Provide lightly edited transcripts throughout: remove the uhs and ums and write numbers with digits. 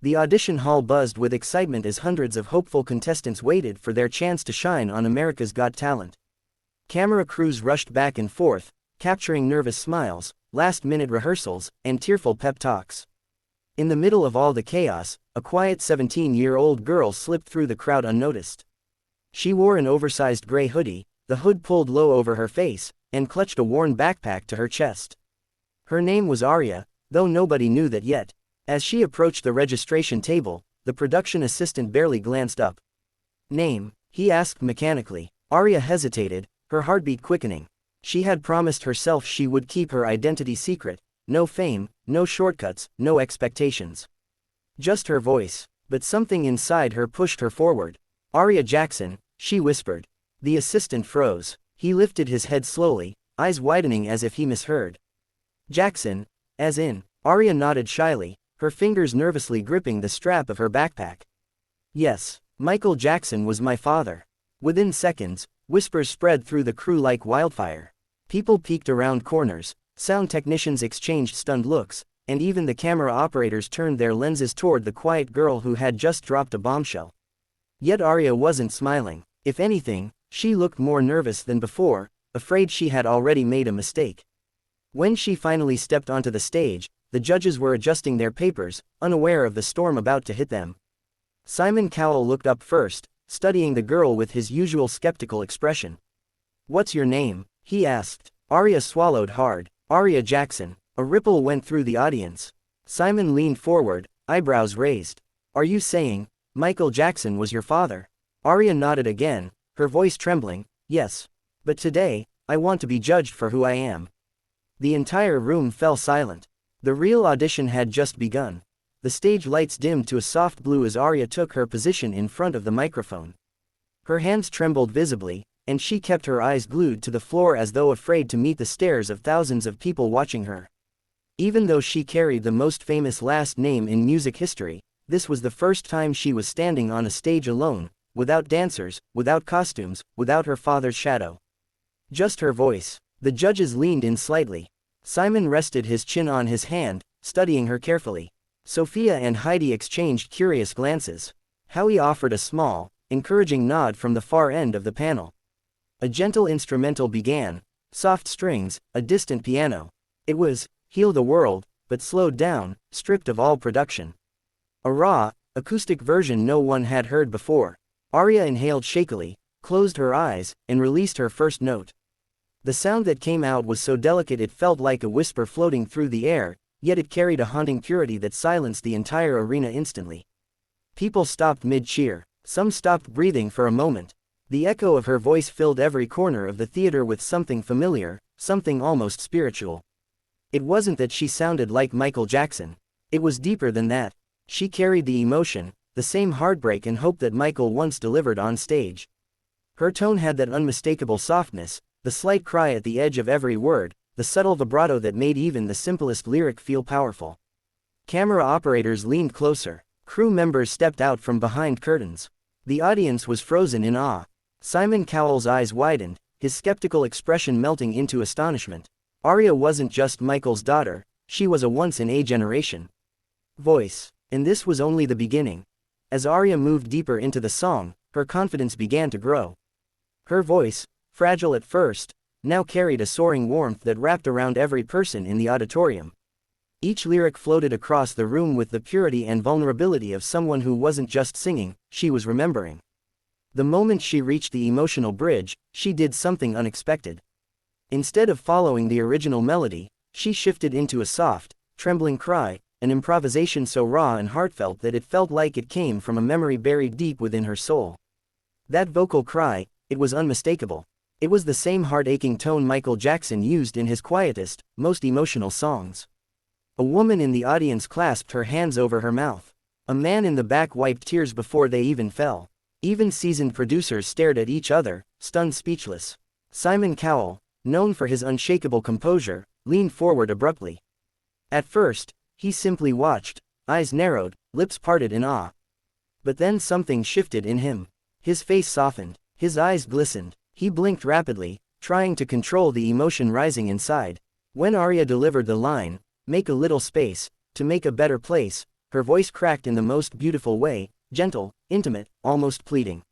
The audition hall buzzed with excitement as hundreds of hopeful contestants waited for their chance to shine on America's Got Talent. Camera crews rushed back and forth, capturing nervous smiles, last-minute rehearsals, and tearful pep talks. In the middle of all the chaos, a quiet 17-year-old girl slipped through the crowd unnoticed. She wore an oversized gray hoodie, the hood pulled low over her face, and clutched a worn backpack to her chest. Her name was Arya, though nobody knew that yet. As she approached the registration table, the production assistant barely glanced up. "Name?" he asked mechanically. Arya hesitated, her heartbeat quickening. She had promised herself she would keep her identity secret. No fame, no shortcuts, no expectations. Just her voice. But something inside her pushed her forward. "Arya Jackson," she whispered. The assistant froze. He lifted his head slowly, eyes widening as if he misheard. "Jackson, as in?" Arya nodded shyly, her fingers nervously gripping the strap of her backpack. "Yes, Michael Jackson was my father." Within seconds, whispers spread through the crew like wildfire. People peeked around corners, sound technicians exchanged stunned looks, and even the camera operators turned their lenses toward the quiet girl who had just dropped a bombshell. Yet Arya wasn't smiling. If anything, she looked more nervous than before, afraid she had already made a mistake. When she finally stepped onto the stage, the judges were adjusting their papers, unaware of the storm about to hit them. Simon Cowell looked up first, studying the girl with his usual skeptical expression. "What's your name?" he asked. Arya swallowed hard. "Arya Jackson." A ripple went through the audience. Simon leaned forward, eyebrows raised. "Are you saying Michael Jackson was your father?" Arya nodded again, her voice trembling. "Yes. But today, I want to be judged for who I am." The entire room fell silent. The real audition had just begun. The stage lights dimmed to a soft blue as Arya took her position in front of the microphone. Her hands trembled visibly, and she kept her eyes glued to the floor as though afraid to meet the stares of thousands of people watching her. Even though she carried the most famous last name in music history, this was the first time she was standing on a stage alone, without dancers, without costumes, without her father's shadow. Just her voice. The judges leaned in slightly. Simon rested his chin on his hand, studying her carefully. Sophia and Heidi exchanged curious glances. Howie offered a small, encouraging nod from the far end of the panel. A gentle instrumental began, soft strings, a distant piano. It was "Heal the World," but slowed down, stripped of all production. A raw, acoustic version no one had heard before. Arya inhaled shakily, closed her eyes, and released her first note. The sound that came out was so delicate it felt like a whisper floating through the air, yet it carried a haunting purity that silenced the entire arena instantly. People stopped mid-cheer. Some stopped breathing for a moment. The echo of her voice filled every corner of the theater with something familiar, something almost spiritual. It wasn't that she sounded like Michael Jackson. It was deeper than that. She carried the emotion, the same heartbreak and hope that Michael once delivered on stage. Her tone had that unmistakable softness, the slight cry at the edge of every word, the subtle vibrato that made even the simplest lyric feel powerful. Camera operators leaned closer. Crew members stepped out from behind curtains. The audience was frozen in awe. Simon Cowell's eyes widened, his skeptical expression melting into astonishment. Arya wasn't just Michael's daughter, she was a once-in-a-generation voice. And this was only the beginning. As Arya moved deeper into the song, her confidence began to grow. Her voice, fragile at first, now carried a soaring warmth that wrapped around every person in the auditorium. Each lyric floated across the room with the purity and vulnerability of someone who wasn't just singing, she was remembering. The moment she reached the emotional bridge, she did something unexpected. Instead of following the original melody, she shifted into a soft, trembling cry, an improvisation so raw and heartfelt that it felt like it came from a memory buried deep within her soul. That vocal cry, it was unmistakable. It was the same heart-aching tone Michael Jackson used in his quietest, most emotional songs. A woman in the audience clasped her hands over her mouth. A man in the back wiped tears before they even fell. Even seasoned producers stared at each other, stunned speechless. Simon Cowell, known for his unshakable composure, leaned forward abruptly. At first, he simply watched, eyes narrowed, lips parted in awe. But then something shifted in him. His face softened, his eyes glistened. He blinked rapidly, trying to control the emotion rising inside. When Arya delivered the line, "Make a little space, to make a better place," her voice cracked in the most beautiful way, gentle, intimate, almost pleading.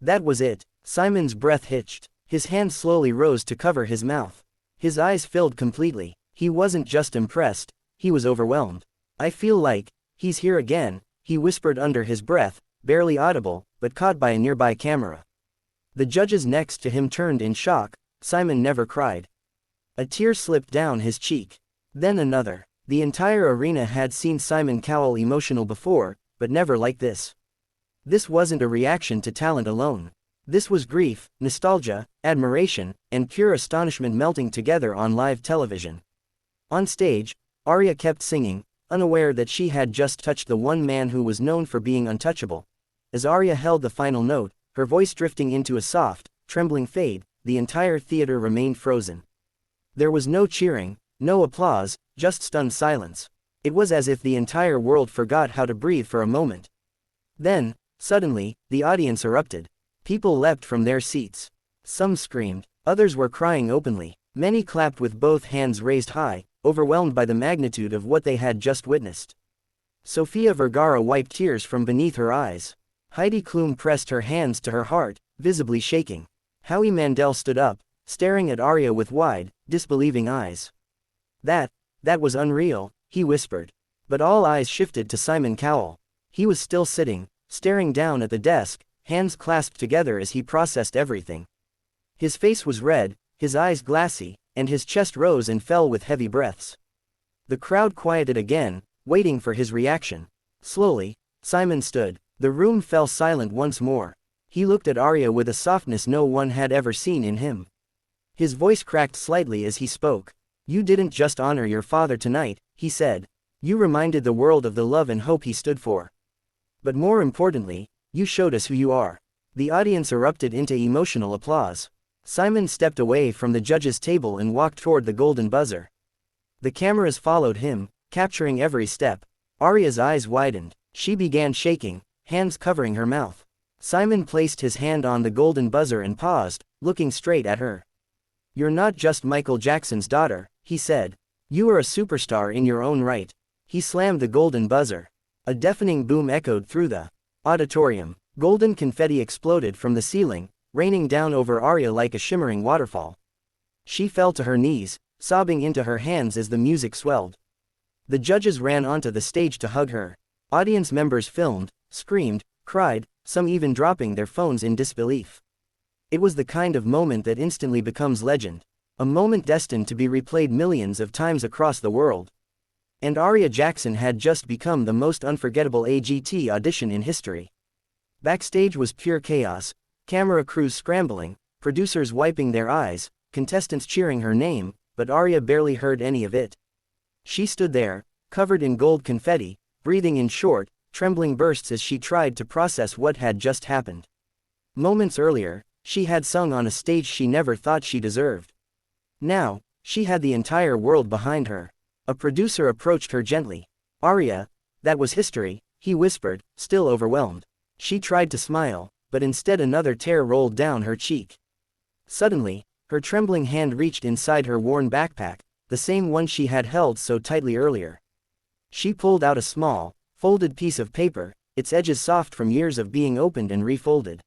That was it. Simon's breath hitched. His hand slowly rose to cover his mouth. His eyes filled completely. He wasn't just impressed, he was overwhelmed. I feel like, he's here again, he whispered under his breath, barely audible, but caught by a nearby camera. The judges next to him turned in shock. Simon never cried. A tear slipped down his cheek. Then another. The entire arena had seen Simon Cowell emotional before, but never like this. This wasn't a reaction to talent alone. This was grief, nostalgia, admiration, and pure astonishment melting together on live television. On stage, Arya kept singing, unaware that she had just touched the one man who was known for being untouchable. As Arya held the final note, her voice drifting into a soft, trembling fade, the entire theater remained frozen. There was no cheering, no applause, just stunned silence. It was as if the entire world forgot how to breathe for a moment. Then, suddenly, the audience erupted. People leapt from their seats. Some screamed, others were crying openly. Many clapped with both hands raised high, overwhelmed by the magnitude of what they had just witnessed. Sofia Vergara wiped tears from beneath her eyes. Heidi Klum pressed her hands to her heart, visibly shaking. Howie Mandel stood up, staring at Arya with wide, disbelieving eyes. That was unreal, he whispered. But all eyes shifted to Simon Cowell. He was still sitting, staring down at the desk, hands clasped together as he processed everything. His face was red, his eyes glassy, and his chest rose and fell with heavy breaths. The crowd quieted again, waiting for his reaction. Slowly, Simon stood. The room fell silent once more. He looked at Arya with a softness no one had ever seen in him. His voice cracked slightly as he spoke. You didn't just honor your father tonight, he said. You reminded the world of the love and hope he stood for. But more importantly, you showed us who you are. The audience erupted into emotional applause. Simon stepped away from the judges' table and walked toward the golden buzzer. The cameras followed him, capturing every step. Arya's eyes widened. She began shaking, hands covering her mouth. Simon placed his hand on the golden buzzer and paused, looking straight at her. You're not just Michael Jackson's daughter, he said. You are a superstar in your own right. He slammed the golden buzzer. A deafening boom echoed through the auditorium. Golden confetti exploded from the ceiling, raining down over Arya like a shimmering waterfall. She fell to her knees, sobbing into her hands as the music swelled. The judges ran onto the stage to hug her. Audience members filmed, screamed, cried, some even dropping their phones in disbelief. It was the kind of moment that instantly becomes legend. A moment destined to be replayed millions of times across the world. And Arya Jackson had just become the most unforgettable AGT audition in history. Backstage was pure chaos, camera crews scrambling, producers wiping their eyes, contestants cheering her name, but Arya barely heard any of it. She stood there, covered in gold confetti, breathing in short, trembling bursts as she tried to process what had just happened. Moments earlier, she had sung on a stage she never thought she deserved. Now, she had the entire world behind her. A producer approached her gently. Arya, that was history, he whispered, still overwhelmed. She tried to smile, but instead another tear rolled down her cheek. Suddenly, her trembling hand reached inside her worn backpack, the same one she had held so tightly earlier. She pulled out a small, folded piece of paper, its edges soft from years of being opened and refolded.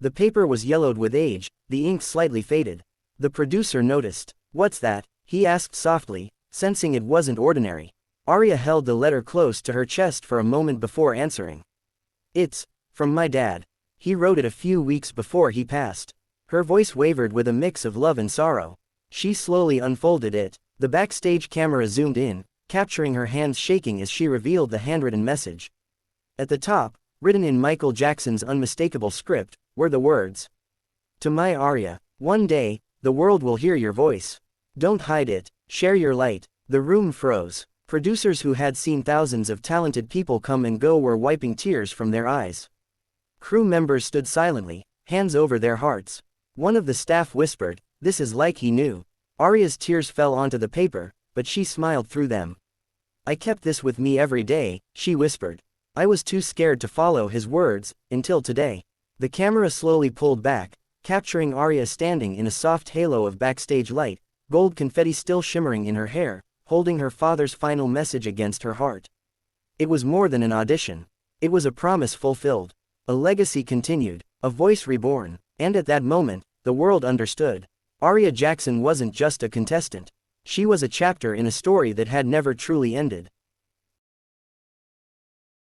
The paper was yellowed with age, the ink slightly faded. The producer noticed. What's that? He asked softly, sensing it wasn't ordinary. Arya held the letter close to her chest for a moment before answering. It's from my dad. He wrote it a few weeks before he passed. Her voice wavered with a mix of love and sorrow. She slowly unfolded it. The backstage camera zoomed in, capturing her hands shaking as she revealed the handwritten message. At the top, written in Michael Jackson's unmistakable script, were the words. To my Arya, one day, the world will hear your voice. Don't hide it, share your light. The room froze. Producers who had seen thousands of talented people come and go were wiping tears from their eyes. Crew members stood silently, hands over their hearts. One of the staff whispered, "This is like he knew." Arya's tears fell onto the paper, but she smiled through them. "I kept this with me every day," she whispered. "I was too scared to follow his words, until today." The camera slowly pulled back, capturing Arya standing in a soft halo of backstage light, gold confetti still shimmering in her hair, holding her father's final message against her heart. It was more than an audition. It was a promise fulfilled. A legacy continued. A voice reborn. And at that moment, the world understood. Aria Jackson wasn't just a contestant. She was a chapter in a story that had never truly ended.